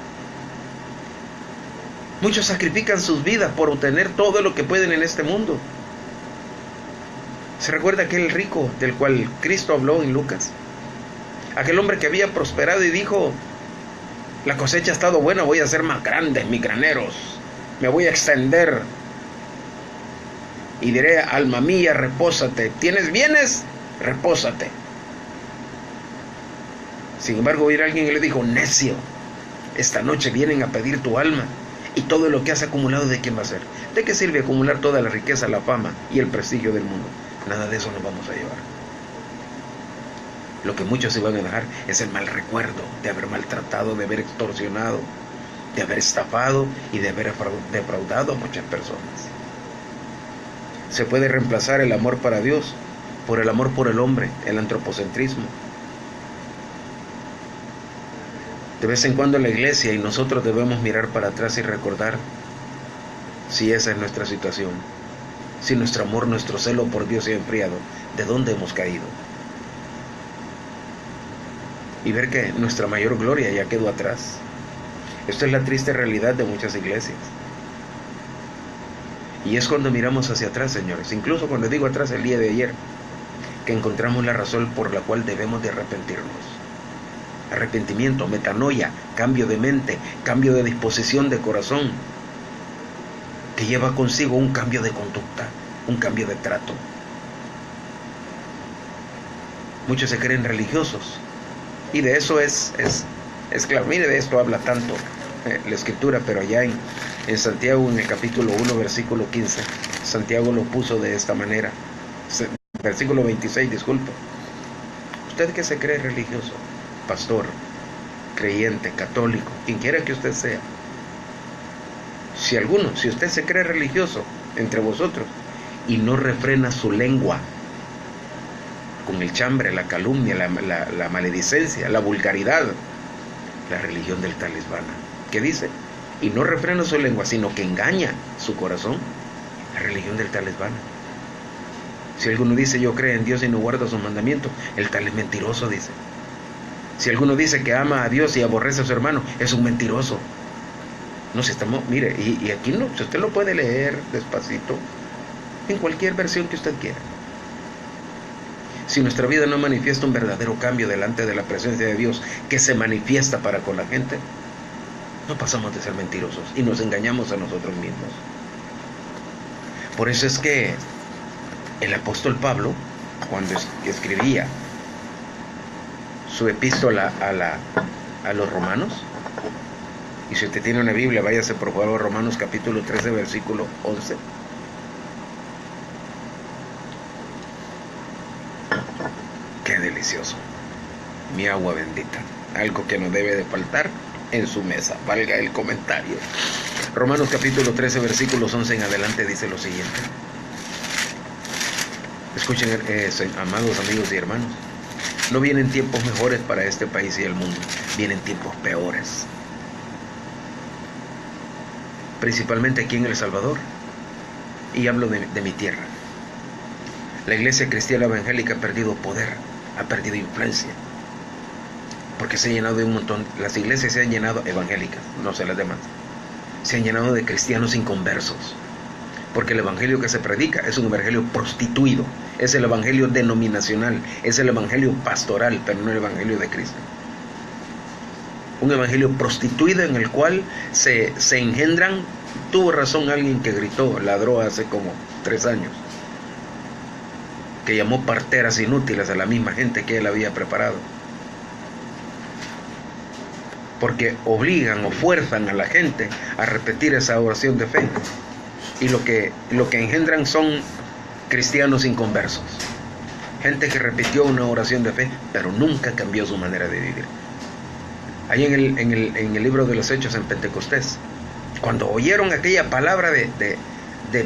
Muchos sacrifican sus vidas por obtener todo lo que pueden en este mundo. ¿Se recuerda aquel rico del cual Cristo habló en Lucas? Aquel hombre que había prosperado y dijo, la cosecha ha estado buena, voy a hacer más grandes mis graneros, me voy a extender. Y diré, alma mía, repósate. ¿Tienes bienes? Repósate. Sin embargo, oír a alguien y le dijo, necio, esta noche vienen a pedir tu alma. Y todo lo que has acumulado, ¿de quién va a ser? ¿De qué sirve acumular toda la riqueza, la fama y el prestigio del mundo? Nada de eso nos vamos a llevar. Lo que muchos se van a dejar es el mal recuerdo de haber maltratado, de haber extorsionado, de haber estafado y de haber defraudado a muchas personas. Se puede reemplazar el amor para Dios por el amor por el hombre, el antropocentrismo. De vez en cuando en la iglesia y nosotros debemos mirar para atrás y recordar si esa es nuestra situación, si nuestro amor, nuestro celo por Dios se ha enfriado, de dónde hemos caído. Y ver que nuestra mayor gloria ya quedó atrás. Esto es la triste realidad de muchas iglesias. Y es cuando miramos hacia atrás, señores, incluso cuando digo atrás el día de ayer, que encontramos la razón por la cual debemos de arrepentirnos. Arrepentimiento, metanoia, cambio de mente, cambio de disposición de corazón, que lleva consigo un cambio de conducta, un cambio de trato. Muchos se creen religiosos, y de eso es claro. Mire, de esto habla tanto la Escritura, pero allá en Santiago, en el capítulo 1, versículo 15, Santiago lo puso de esta manera. Versículo 26, disculpe. ¿Usted que se cree religioso? Pastor, creyente, católico, quien quiera que usted sea. Si usted se cree religioso entre vosotros y no refrena su lengua con el chambre, la calumnia, la maledicencia, la vulgaridad, la religión del tal es vana. ¿Qué dice? Y no refrena su lengua, sino que engaña su corazón, la religión del tal es vana. Si alguno dice yo creo en Dios y no guarda sus mandamientos, el tal es mentiroso, dice. Si alguno dice que ama a Dios y aborrece a su hermano, es un mentiroso. No, si estamos, mire, y aquí no, si usted lo puede leer despacito, en cualquier versión que usted quiera. Si nuestra vida no manifiesta un verdadero cambio delante de la presencia de Dios, que se manifiesta para con la gente, no pasamos de ser mentirosos y nos engañamos a nosotros mismos. Por eso es que el apóstol Pablo, cuando escribía su epístola a los romanos, y si usted tiene una Biblia, váyase por favor a Romanos capítulo 13, versículo 11. Qué delicioso, mi agua bendita, algo que no debe de faltar en su mesa, valga el comentario. Romanos capítulo 13, versículos 11 en adelante dice lo siguiente. Escuchen, amados amigos y hermanos. No vienen tiempos mejores para este país y el mundo, vienen tiempos peores. Principalmente aquí en El Salvador. Y hablo de mi tierra. La iglesia cristiana evangélica ha perdido poder, ha perdido influencia. Porque se ha llenado de un montón, las iglesias se han llenado evangélicas, no sé las demás. Se han llenado de cristianos inconversos. Porque el evangelio que se predica es un evangelio prostituido, es el evangelio denominacional, es el evangelio pastoral, pero no el evangelio de Cristo. Un evangelio prostituido en el cual se engendran. Tuvo razón alguien que gritó, ladró hace como 3 años, que llamó parteras inútiles a la misma gente que él había preparado, porque obligan o fuerzan a la gente a repetir esa oración de fe, y lo que engendran son cristianos inconversos, gente que repitió una oración de fe pero nunca cambió su manera de vivir. Ahí en el libro de los Hechos en Pentecostés, cuando oyeron aquella palabra de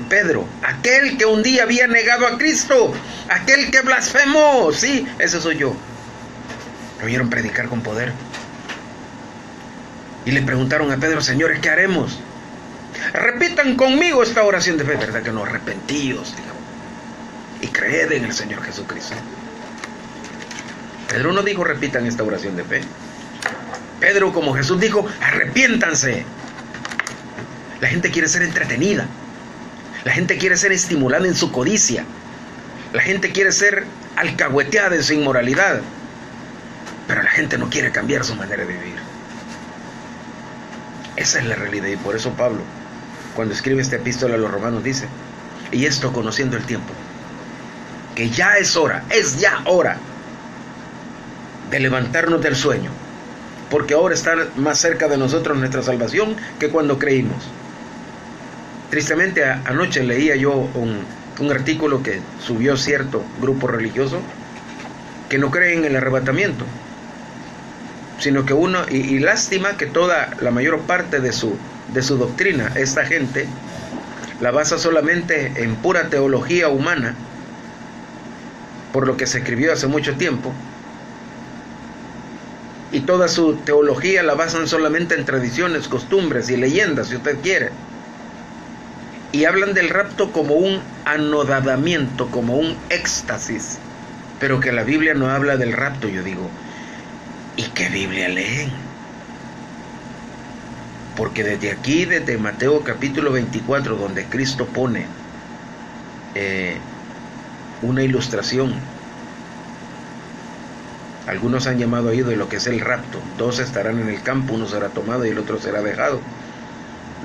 Pedro, aquel que un día había negado a Cristo, aquel que blasfemó, sí, ese soy yo. Lo oyeron predicar con poder. Y le preguntaron a Pedro, señores, ¿qué haremos? Repitan conmigo esta oración de fe, ¿verdad que no? Arrepentíos, dijo, y creed en el Señor Jesucristo. Pedro no dijo repitan esta oración de fe. Pedro, como Jesús, dijo, arrepiéntanse. La gente quiere ser entretenida. La gente quiere ser estimulada en su codicia. La gente quiere ser alcahueteada en su inmoralidad. Pero la gente no quiere cambiar su manera de vivir. Esa es la realidad. Y por eso Pablo, cuando escribe esta epístola a los romanos, dice, y esto conociendo el tiempo, que ya es ya hora de levantarnos del sueño, porque ahora está más cerca de nosotros nuestra salvación que cuando creímos. Tristemente, anoche leía yo un artículo que subió cierto grupo religioso que no cree en el arrebatamiento, sino que y lástima que la mayor parte de su doctrina, esta gente la basa solamente en pura teología humana, por lo que se escribió hace mucho tiempo, y toda su teología la basan solamente en tradiciones, costumbres y leyendas, si usted quiere. Y hablan del rapto como un anodadamiento, como un éxtasis, pero que la Biblia no habla del rapto. Yo digo, ¿y qué Biblia leen? Porque desde Mateo capítulo 24, donde Cristo pone una ilustración, algunos han llamado ahí de lo que es el rapto. 2 estarán en el campo, uno será tomado y el otro será dejado.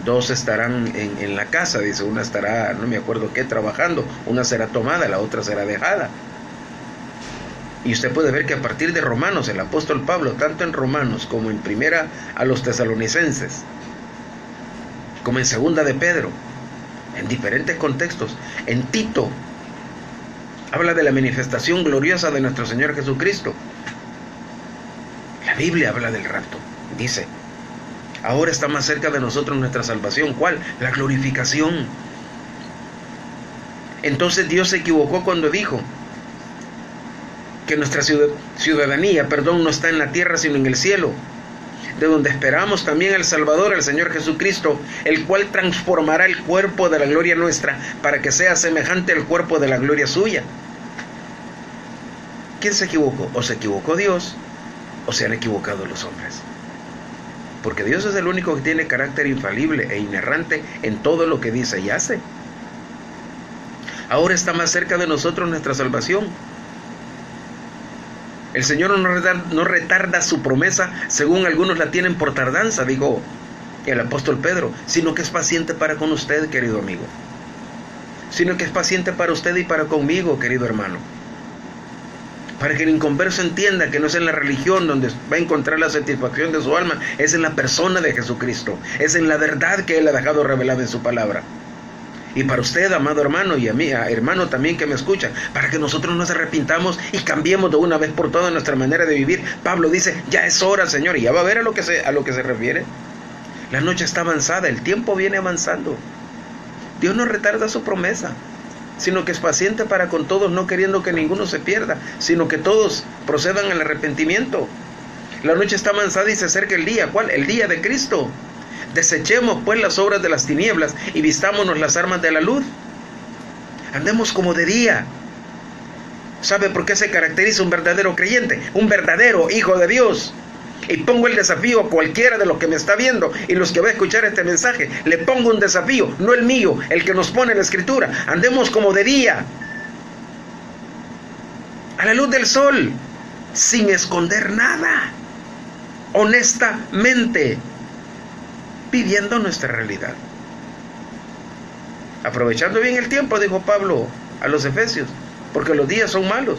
2 estarán en la casa, dice, una estará, no me acuerdo qué, trabajando, una será tomada, la otra será dejada. Y usted puede ver que a partir de Romanos, el apóstol Pablo, tanto en Romanos como en Primera a los Tesalonicenses, como en Segunda de Pedro, en diferentes contextos, en Tito, habla de la manifestación gloriosa de nuestro Señor Jesucristo. La Biblia habla del rapto, dice, ahora está más cerca de nosotros nuestra salvación. ¿Cuál? La glorificación. Entonces Dios se equivocó cuando dijo que nuestra ciudadanía, no está en la tierra sino en el cielo, de donde esperamos también al Salvador, el Señor Jesucristo, el cual transformará el cuerpo de la gloria nuestra para que sea semejante al cuerpo de la gloria suya. ¿Quién se equivocó? ¿O se equivocó Dios o se han equivocado los hombres? Porque Dios es el único que tiene carácter infalible e inerrante en todo lo que dice y hace. Ahora está más cerca de nosotros nuestra salvación. El Señor no retarda su promesa, según algunos la tienen por tardanza, dijo el apóstol Pedro, sino que es paciente para con usted, querido amigo. Sino que es paciente para usted y para conmigo, querido hermano. Para que el inconverso entienda que no es en la religión donde va a encontrar la satisfacción de su alma, es en la persona de Jesucristo, es en la verdad que Él ha dejado revelada en su palabra. Y para usted, amado hermano, y a mí, hermano también que me escucha, para que nosotros nos arrepintamos y cambiemos de una vez por todas nuestra manera de vivir. Pablo dice, ya es hora, Señor, y ya va a ver a lo que se refiere. La noche está avanzada, el tiempo viene avanzando. Dios no retarda su promesa. sino que es paciente para con todos, no queriendo que ninguno se pierda, sino que todos procedan al arrepentimiento. La noche está avanzada y se acerca el día. ¿Cuál? El día de Cristo. Desechemos pues las obras de las tinieblas y vistámonos las armas de la luz. Andemos como de día. ¿Sabe por qué se caracteriza un verdadero creyente? Un verdadero hijo de Dios. Y pongo el desafío a cualquiera de los que me está viendo y los que va a escuchar este mensaje. Le pongo un desafío, no el mío, el que nos pone la Escritura. Andemos como de día, a la luz del sol, sin esconder nada, honestamente, viviendo nuestra realidad. Aprovechando bien el tiempo, dijo Pablo a los Efesios, porque los días son malos.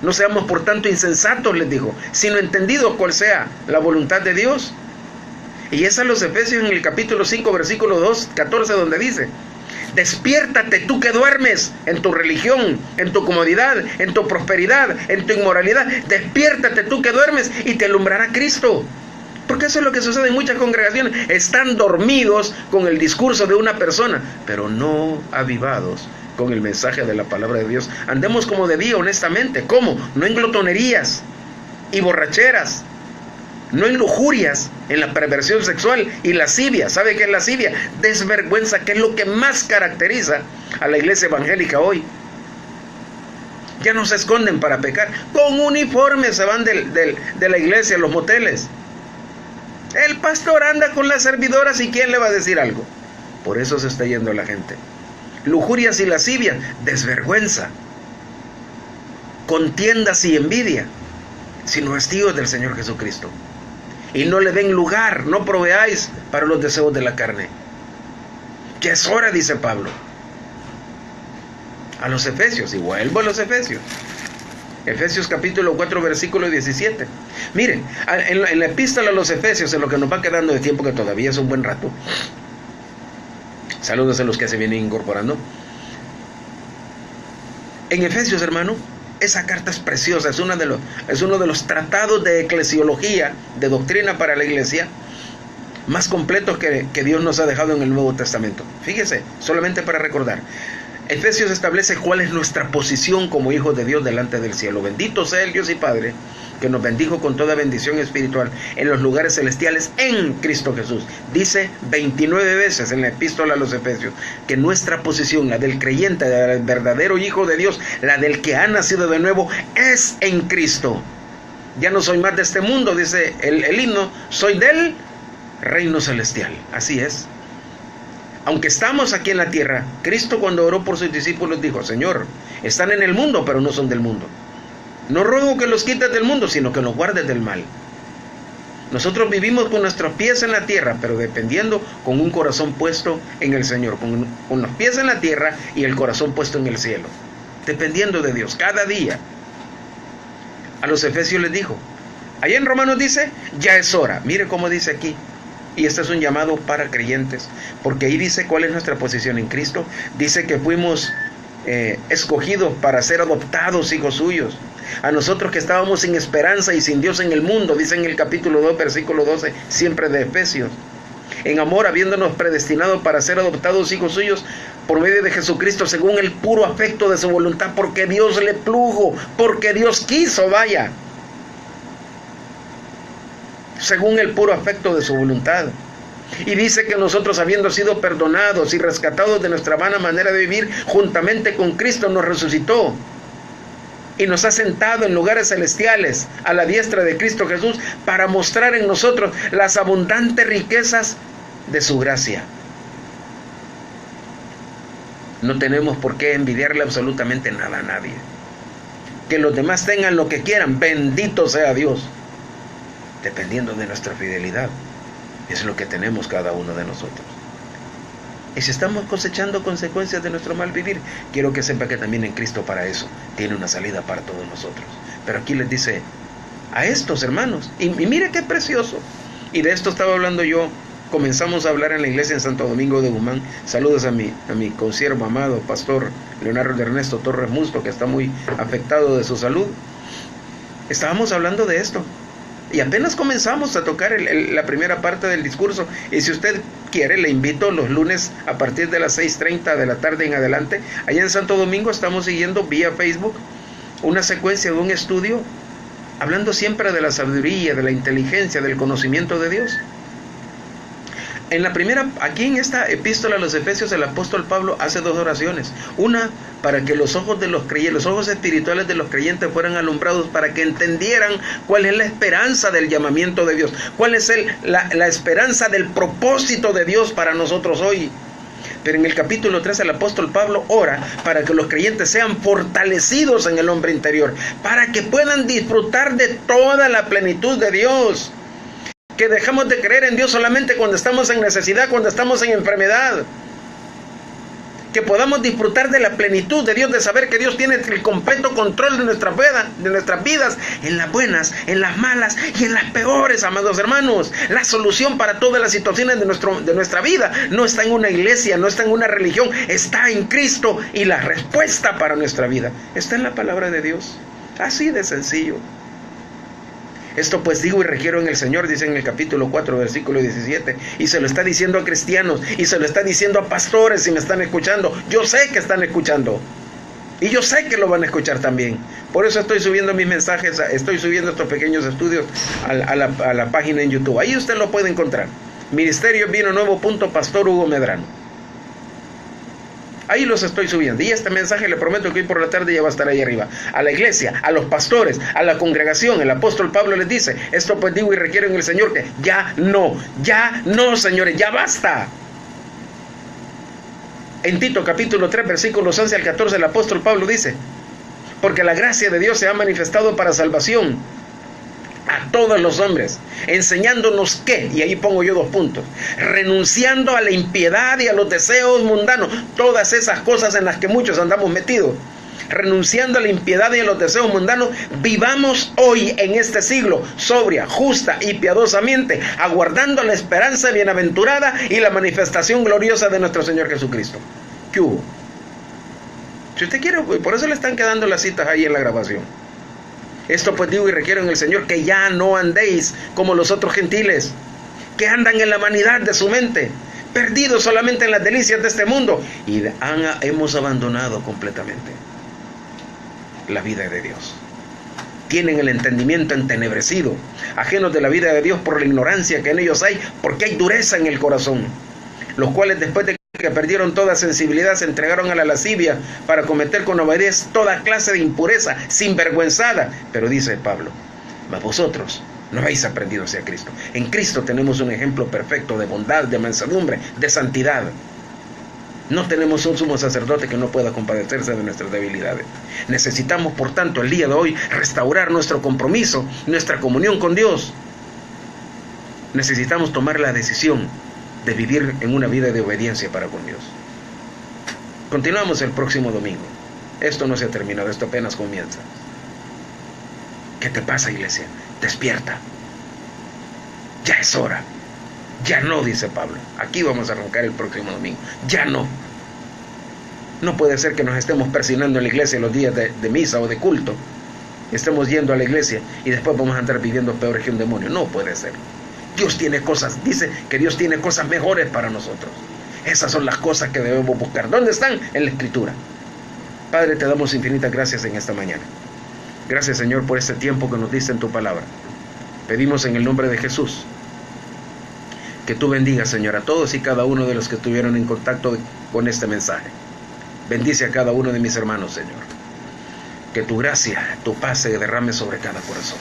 No seamos por tanto insensatos, les dijo, sino entendidos cuál sea la voluntad de Dios. Y es a los Efesios en el capítulo 5, versículo 14, donde dice: despiértate tú que duermes en tu religión, en tu comodidad, en tu prosperidad, en tu inmoralidad. Despiértate tú que duermes y te alumbrará Cristo. Porque eso es lo que sucede en muchas congregaciones. Están dormidos con el discurso de una persona, pero no avivados con el mensaje de la palabra de Dios. Andemos como de día, honestamente. ¿Cómo? No en glotonerías y borracheras, no en lujurias, en la perversión sexual y lascivia. ¿Sabe qué es lascivia? Desvergüenza, que es lo que más caracteriza a la iglesia evangélica hoy. Ya no se esconden para pecar. Con uniforme se van de la iglesia a los moteles. El pastor anda con las servidoras y ¿quién le va a decir algo? Por eso se está yendo la gente. Lujurias y lascivias, desvergüenza, contiendas y envidia, sino vestidos del Señor Jesucristo. Y no le den lugar, no proveáis para los deseos de la carne. Ya es hora, dice Pablo a los Efesios, y vuelvo a los Efesios. Efesios capítulo 4, versículo 17. Miren, en la epístola a los Efesios, en lo que nos va quedando de tiempo, que todavía es un buen rato. Saludos a los que se vienen incorporando. En Efesios, hermano, esa carta es preciosa, es uno de los tratados de eclesiología, de doctrina para la iglesia, más completos que Dios nos ha dejado en el Nuevo Testamento. Fíjese, solamente para recordar. Efesios establece cuál es nuestra posición como hijos de Dios delante del cielo. Bendito sea el Dios y Padre, que nos bendijo con toda bendición espiritual en los lugares celestiales en Cristo Jesús. Dice 29 veces en la epístola a los Efesios que nuestra posición, la del creyente, la del verdadero hijo de Dios, la del que ha nacido de nuevo, es en Cristo. Ya no soy más de este mundo, dice el himno, soy del reino celestial. Así es. Aunque estamos aquí en la tierra, Cristo cuando oró por sus discípulos dijo: Señor, están en el mundo, pero no son del mundo. No ruego que los quites del mundo, sino que los guardes del mal. Nosotros vivimos con nuestros pies en la tierra, pero dependiendo con un corazón puesto en el Señor, con los pies en la tierra y el corazón puesto en el cielo, dependiendo de Dios, cada día. A los Efesios les dijo, allá en Romanos dice, ya es hora. Mire cómo dice aquí. Y este es un llamado para creyentes, porque ahí dice cuál es nuestra posición en Cristo. Dice que fuimos escogidos para ser adoptados hijos suyos. A nosotros que estábamos sin esperanza y sin Dios en el mundo, dice en el capítulo 2, versículo 12, siempre de Efesios. En amor, habiéndonos predestinado para ser adoptados hijos suyos por medio de Jesucristo, según el puro afecto de su voluntad, porque Dios le plugo, porque Dios quiso, vaya. Según el puro afecto de su voluntad. Y dice que nosotros, habiendo sido perdonados y rescatados de nuestra vana manera de vivir, juntamente con Cristo nos resucitó y nos ha sentado en lugares celestiales a la diestra de Cristo Jesús, para mostrar en nosotros las abundantes riquezas de su gracia. No tenemos por qué envidiarle absolutamente nada a nadie. Que los demás tengan lo que quieran, bendito sea Dios, dependiendo de nuestra fidelidad. Es lo que tenemos cada uno de nosotros. Y si estamos cosechando consecuencias de nuestro mal vivir, quiero que sepa que también en Cristo para eso tiene una salida para todos nosotros. Pero aquí les dice a estos hermanos, y mire qué precioso. Y de esto estaba hablando yo. Comenzamos a hablar en la iglesia en Santo Domingo de Guzmán. Saludos a mi consiervo amado, pastor Leonardo Ernesto Torres Musto, que está muy afectado de su salud. Estábamos hablando de esto. Y apenas comenzamos a tocar la primera parte del discurso. Y si usted quiere, le invito los lunes a partir de las 6:30 de la tarde en adelante. Allá en Santo Domingo estamos siguiendo vía Facebook una secuencia de un estudio hablando siempre de la sabiduría, de la inteligencia, del conocimiento de Dios. Aquí en esta epístola a los Efesios, el apóstol Pablo hace 2 oraciones. Una, para que los ojos de los creyentes, los ojos espirituales de los creyentes fueran alumbrados, para que entendieran cuál es la esperanza del llamamiento de Dios, cuál es la esperanza del propósito de Dios para nosotros hoy. Pero en el capítulo 3 el apóstol Pablo ora para que los creyentes sean fortalecidos en el hombre interior, para que puedan disfrutar de toda la plenitud de Dios. Que dejamos de creer en Dios solamente cuando estamos en necesidad, cuando estamos en enfermedad. Que podamos disfrutar de la plenitud de Dios, de saber que Dios tiene el completo control de nuestras vidas, en las buenas, en las malas y en las peores, amados hermanos. La solución para todas las situaciones de nuestra vida no está en una iglesia, no está en una religión, está en Cristo, y la respuesta para nuestra vida está en la palabra de Dios. Así de sencillo. Esto pues digo y requiero en el Señor, dice en el capítulo 4, versículo 17, y se lo está diciendo a cristianos, y se lo está diciendo a pastores, si me están escuchando. Yo sé que están escuchando, y yo sé que lo van a escuchar también. Por eso estoy subiendo mis mensajes, estoy subiendo estos pequeños estudios a la página en YouTube. Ahí usted lo puede encontrar. Ministerio Vino Nuevo Pastor Hugo Medrano. Ahí los estoy subiendo. Y este mensaje le prometo que hoy por la tarde ya va a estar ahí arriba. A la iglesia, a los pastores, a la congregación. El apóstol Pablo les dice: esto pues digo y requiero en el Señor, que ya no, señores, ya basta. En Tito capítulo 3, versículos 11 al 14, el apóstol Pablo dice: porque la gracia de Dios se ha manifestado para salvación a todos los hombres, enseñándonos que, y ahí pongo yo 2 puntos, renunciando a la impiedad y a los deseos mundanos, todas esas cosas en las que muchos andamos metidos, renunciando a la impiedad y a los deseos mundanos, vivamos hoy en este siglo sobria, justa y piadosamente, aguardando la esperanza bienaventurada y la manifestación gloriosa de nuestro Señor Jesucristo. ¿Qué hubo? Si usted quiere, por eso le están quedando las citas ahí en la grabación. Esto pues digo y requiero en el Señor, que ya no andéis como los otros gentiles, que andan en la vanidad de su mente, perdidos solamente en las delicias de este mundo, y hemos abandonado completamente la vida de Dios. Tienen el entendimiento entenebrecido, ajenos de la vida de Dios por la ignorancia que en ellos hay, porque hay dureza en el corazón, los cuales después de que perdieron toda sensibilidad se entregaron a la lascivia para cometer con obediencia toda clase de impureza sinvergüenzada. Pero dice Pablo: mas vosotros no habéis aprendido hacia Cristo. En Cristo tenemos un ejemplo perfecto de bondad, de mansedumbre, de santidad. No tenemos un sumo sacerdote que no pueda compadecerse de nuestras debilidades. Necesitamos, por tanto, el día de hoy restaurar nuestro compromiso, nuestra comunión con Dios. Necesitamos tomar la decisión de vivir en una vida de obediencia para con Dios. Continuamos el próximo domingo. Esto no se ha terminado, esto apenas comienza. ¿Qué te pasa, iglesia? Despierta. Ya es hora. Ya no, dice Pablo. Aquí vamos a arrancar el próximo domingo. Ya no. No puede ser que nos estemos persinando en la iglesia los días de misa o de culto. Estemos yendo a la iglesia y después vamos a andar viviendo peor que un demonio. No puede ser. Dios tiene cosas, dice que Dios tiene cosas mejores para nosotros. Esas son las cosas que debemos buscar. ¿Dónde están? En la Escritura. Padre, te damos infinitas gracias en esta mañana. Gracias, Señor, por este tiempo que nos diste en tu palabra. Pedimos en el nombre de Jesús que tú bendigas, Señor, a todos y cada uno de los que estuvieron en contacto con este mensaje. Bendice a cada uno de mis hermanos, Señor. Que tu gracia, tu paz se derrame sobre cada corazón.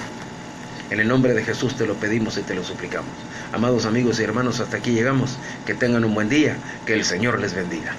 En el nombre de Jesús te lo pedimos y te lo suplicamos. Amados amigos y hermanos, hasta aquí llegamos. Que tengan un buen día. Que el Señor les bendiga.